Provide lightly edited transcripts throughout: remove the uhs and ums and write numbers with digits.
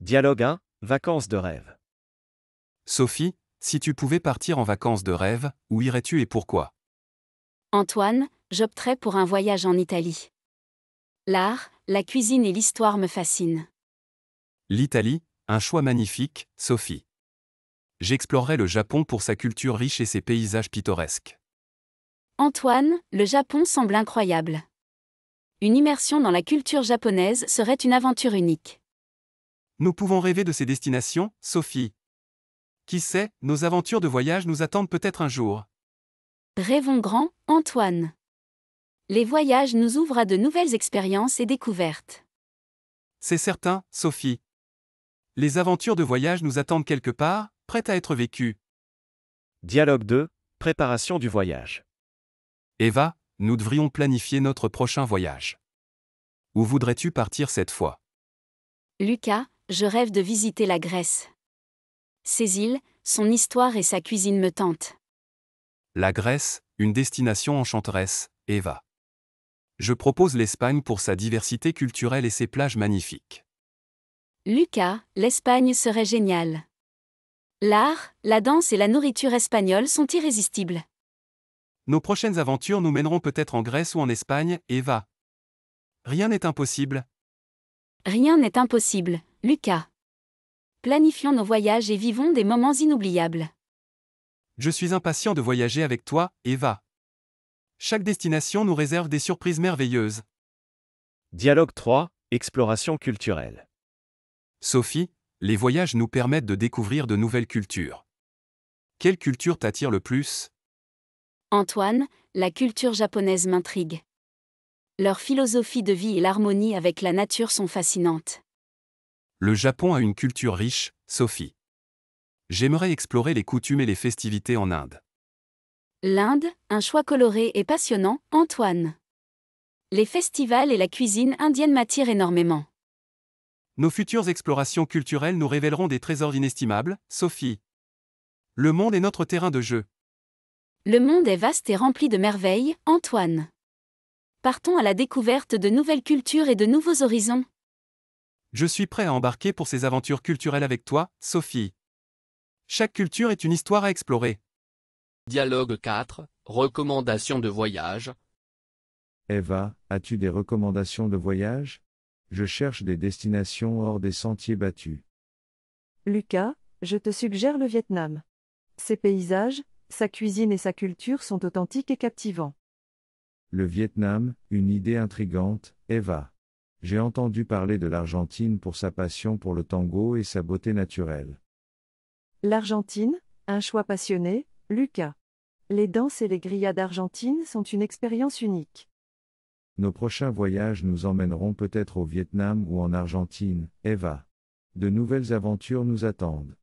Dialogue 1, vacances de rêve. Sophie, si tu pouvais partir en vacances de rêve, où irais-tu et pourquoi? Antoine, j'opterais pour un voyage en Italie. L'art, la cuisine et l'histoire me fascinent. L'Italie, un choix magnifique, Sophie. J'explorerais le Japon pour sa culture riche et ses paysages pittoresques. Antoine, le Japon semble incroyable. Une immersion dans la culture japonaise serait une aventure unique. Nous pouvons rêver de ces destinations, Sophie. Qui sait, nos aventures de voyage nous attendent peut-être un jour. Rêvons grand, Antoine. Les voyages nous ouvrent à de nouvelles expériences et découvertes. C'est certain, Sophie. Les aventures de voyage nous attendent quelque part, prêtes à être vécues. Dialogue 2, préparation du voyage. Eva, nous devrions planifier notre prochain voyage. Où voudrais-tu partir cette fois? Lucas, je rêve de visiter la Grèce. Ses îles, son histoire et sa cuisine me tentent. La Grèce, une destination enchanteresse, Eva. Je propose l'Espagne pour sa diversité culturelle et ses plages magnifiques. Lucas, l'Espagne serait géniale. L'art, la danse et la nourriture espagnole sont irrésistibles. Nos prochaines aventures nous mèneront peut-être en Grèce ou en Espagne, Eva. Rien n'est impossible. Rien n'est impossible, Lucas. Planifions nos voyages et vivons des moments inoubliables. Je suis impatient de voyager avec toi, Eva. Chaque destination nous réserve des surprises merveilleuses. Dialogue 3, exploration culturelle. Sophie, les voyages nous permettent de découvrir de nouvelles cultures. Quelle culture t'attire le plus? Antoine, la culture japonaise m'intrigue. Leur philosophie de vie et l'harmonie avec la nature sont fascinantes. Le Japon a une culture riche, Sophie. J'aimerais explorer les coutumes et les festivités en Inde. L'Inde, un choix coloré et passionnant, Antoine. Les festivals et la cuisine indienne m'attirent énormément. Nos futures explorations culturelles nous révéleront des trésors inestimables, Sophie. Le monde est notre terrain de jeu. Le monde est vaste et rempli de merveilles, Antoine. Partons à la découverte de nouvelles cultures et de nouveaux horizons. Je suis prêt à embarquer pour ces aventures culturelles avec toi, Sophie. Chaque culture est une histoire à explorer. Dialogue 4, recommandations de voyage. Eva, as-tu des recommandations de voyage? Je cherche des destinations hors des sentiers battus. Lucas, je te suggère le Vietnam. Ses paysages, sa cuisine et sa culture sont authentiques et captivants. Le Vietnam, une idée intrigante, Eva. J'ai entendu parler de l'Argentine pour sa passion pour le tango et sa beauté naturelle. L'Argentine, un choix passionné, Lucas. Les danses et les grillades argentines sont une expérience unique. Nos prochains voyages nous emmèneront peut-être au Vietnam ou en Argentine, Eva. De nouvelles aventures nous attendent.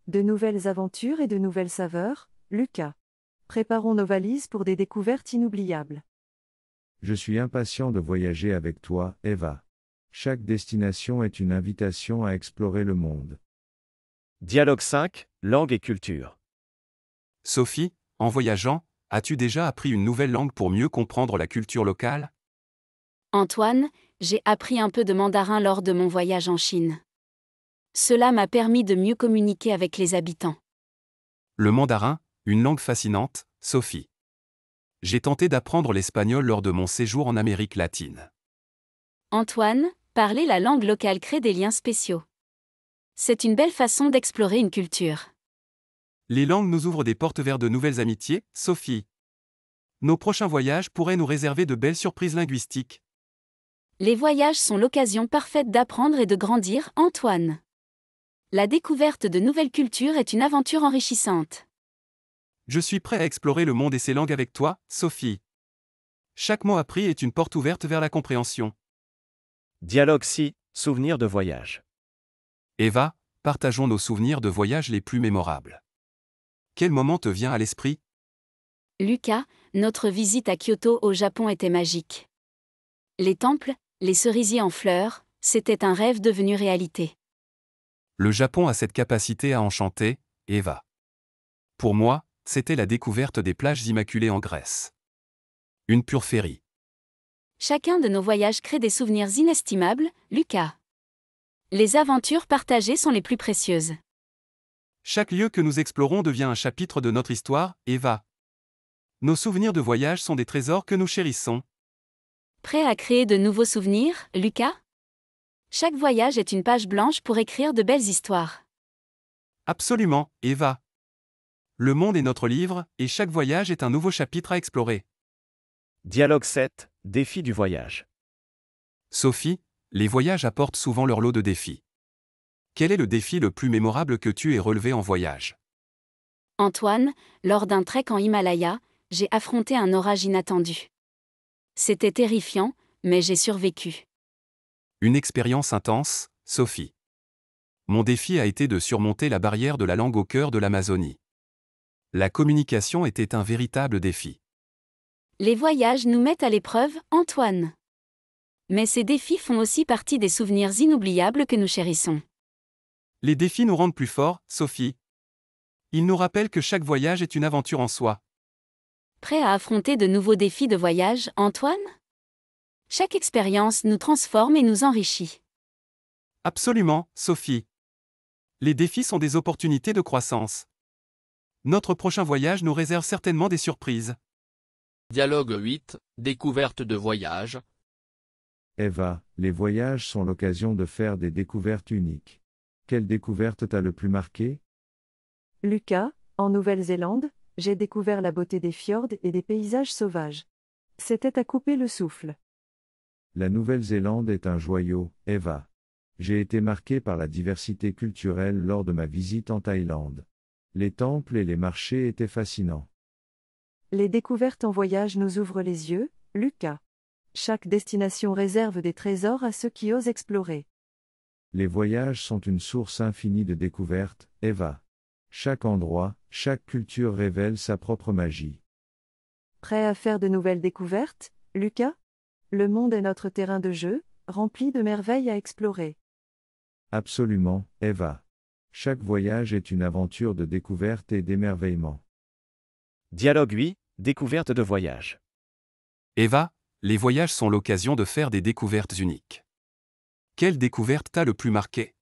De nouvelles aventures et de nouvelles saveurs, Lucas. Préparons nos valises pour des découvertes inoubliables. Je suis impatient de voyager avec toi, Eva. Chaque destination est une invitation à explorer le monde. Dialogue 5, langue et culture. Sophie, en voyageant, as-tu déjà appris une nouvelle langue pour mieux comprendre la culture locale? Antoine, j'ai appris un peu de mandarin lors de mon voyage en Chine. Cela m'a permis de mieux communiquer avec les habitants. Le mandarin, une langue fascinante, Sophie. J'ai tenté d'apprendre l'espagnol lors de mon séjour en Amérique latine. Antoine, parler la langue locale crée des liens spéciaux. C'est une belle façon d'explorer une culture. Les langues nous ouvrent des portes vers de nouvelles amitiés, Sophie. Nos prochains voyages pourraient nous réserver de belles surprises linguistiques. Les voyages sont l'occasion parfaite d'apprendre et de grandir, Antoine. La découverte de nouvelles cultures est une aventure enrichissante. Je suis prêt à explorer le monde et ses langues avec toi, Sophie. Chaque mot appris est une porte ouverte vers la compréhension. Dialogue 6, souvenirs de voyage. Eva, partageons nos souvenirs de voyage les plus mémorables. Quel moment te vient à l'esprit? Lucas, notre visite à Kyoto au Japon était magique. Les temples, les cerisiers en fleurs, c'était un rêve devenu réalité. Le Japon a cette capacité à enchanter, Eva. Pour moi, c'était la découverte des plages immaculées en Grèce. Une pure féerie. Chacun de nos voyages crée des souvenirs inestimables, Lucas. Les aventures partagées sont les plus précieuses. Chaque lieu que nous explorons devient un chapitre de notre histoire, Eva. Nos souvenirs de voyage sont des trésors que nous chérissons. Prêt à créer de nouveaux souvenirs, Lucas? Chaque voyage est une page blanche pour écrire de belles histoires. Absolument, Eva. Le monde est notre livre, et chaque voyage est un nouveau chapitre à explorer. Dialogue 7, défi du voyage. Sophie, les voyages apportent souvent leur lot de défis. Quel est le défi le plus mémorable que tu aies relevé en voyage? Antoine, lors d'un trek en Himalaya, j'ai affronté un orage inattendu. C'était terrifiant, mais j'ai survécu. Une expérience intense, Sophie. Mon défi a été de surmonter la barrière de la langue au cœur de l'Amazonie. La communication était un véritable défi. Les voyages nous mettent à l'épreuve, Antoine. Mais ces défis font aussi partie des souvenirs inoubliables que nous chérissons. Les défis nous rendent plus forts, Sophie. Ils nous rappellent que chaque voyage est une aventure en soi. Prêt à affronter de nouveaux défis de voyage, Antoine? Chaque expérience nous transforme et nous enrichit. Absolument, Sophie. Les défis sont des opportunités de croissance. Notre prochain voyage nous réserve certainement des surprises. Dialogue 8, découverte de voyage. Eva, les voyages sont l'occasion de faire des découvertes uniques. Quelle découverte t'a le plus marqué? Lucas, en Nouvelle-Zélande, j'ai découvert la beauté des fjords et des paysages sauvages. C'était à couper le souffle. La Nouvelle-Zélande est un joyau, Eva. J'ai été marqué par la diversité culturelle lors de ma visite en Thaïlande. Les temples et les marchés étaient fascinants. Les découvertes en voyage nous ouvrent les yeux, Lucas. Chaque destination réserve des trésors à ceux qui osent explorer. Les voyages sont une source infinie de découvertes, Eva. Chaque endroit, chaque culture révèle sa propre magie. Prêt à faire de nouvelles découvertes, Lucas? Le monde est notre terrain de jeu, rempli de merveilles à explorer. Absolument, Eva. Chaque voyage est une aventure de découverte et d'émerveillement. Dialogue 8, découverte de voyage. Eva, les voyages sont l'occasion de faire des découvertes uniques. Quelle découverte t'a le plus marqué?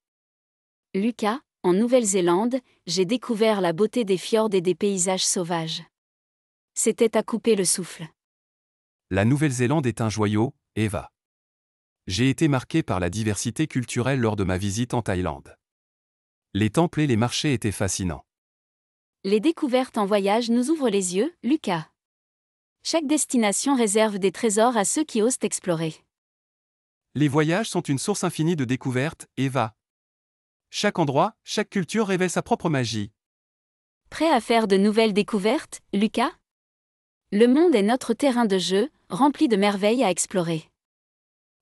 Lucas, en Nouvelle-Zélande, j'ai découvert la beauté des fjords et des paysages sauvages. C'était à couper le souffle. La Nouvelle-Zélande est un joyau, Eva. J'ai été marqué par la diversité culturelle lors de ma visite en Thaïlande. Les temples et les marchés étaient fascinants. Les découvertes en voyage nous ouvrent les yeux, Lucas. Chaque destination réserve des trésors à ceux qui osent explorer. Les voyages sont une source infinie de découvertes, Eva. Chaque endroit, chaque culture révèle sa propre magie. Prêt à faire de nouvelles découvertes, Lucas? Le monde est notre terrain de jeu, rempli de merveilles à explorer.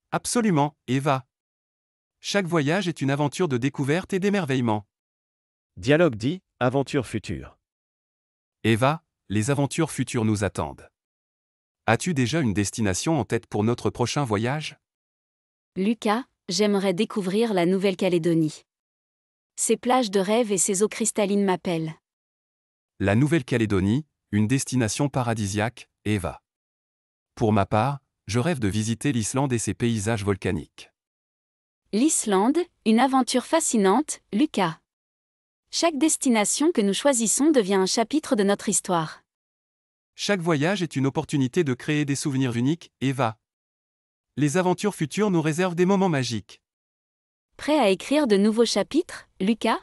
Absolument, Eva. Chaque voyage est une aventure de découverte et d'émerveillement. Dialogue 10, aventure future. Eva, les aventures futures nous attendent. As-tu déjà une destination en tête pour notre prochain voyage? Lucas, j'aimerais découvrir la Nouvelle-Calédonie. Ses plages de rêve et ses eaux cristallines m'appellent. La Nouvelle-Calédonie, une destination paradisiaque, Eva. Pour ma part, je rêve de visiter l'Islande et ses paysages volcaniques. L'Islande, une aventure fascinante, Lucas. Chaque destination que nous choisissons devient un chapitre de notre histoire. Chaque voyage est une opportunité de créer des souvenirs uniques, Eva. Les aventures futures nous réservent des moments magiques. Prêt à écrire de nouveaux chapitres, Lucas?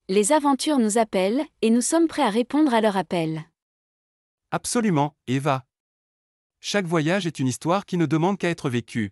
Les aventures nous appellent, et nous sommes prêts à répondre à leur appel. Absolument, Eva. Chaque voyage est une histoire qui ne demande qu'à être vécue.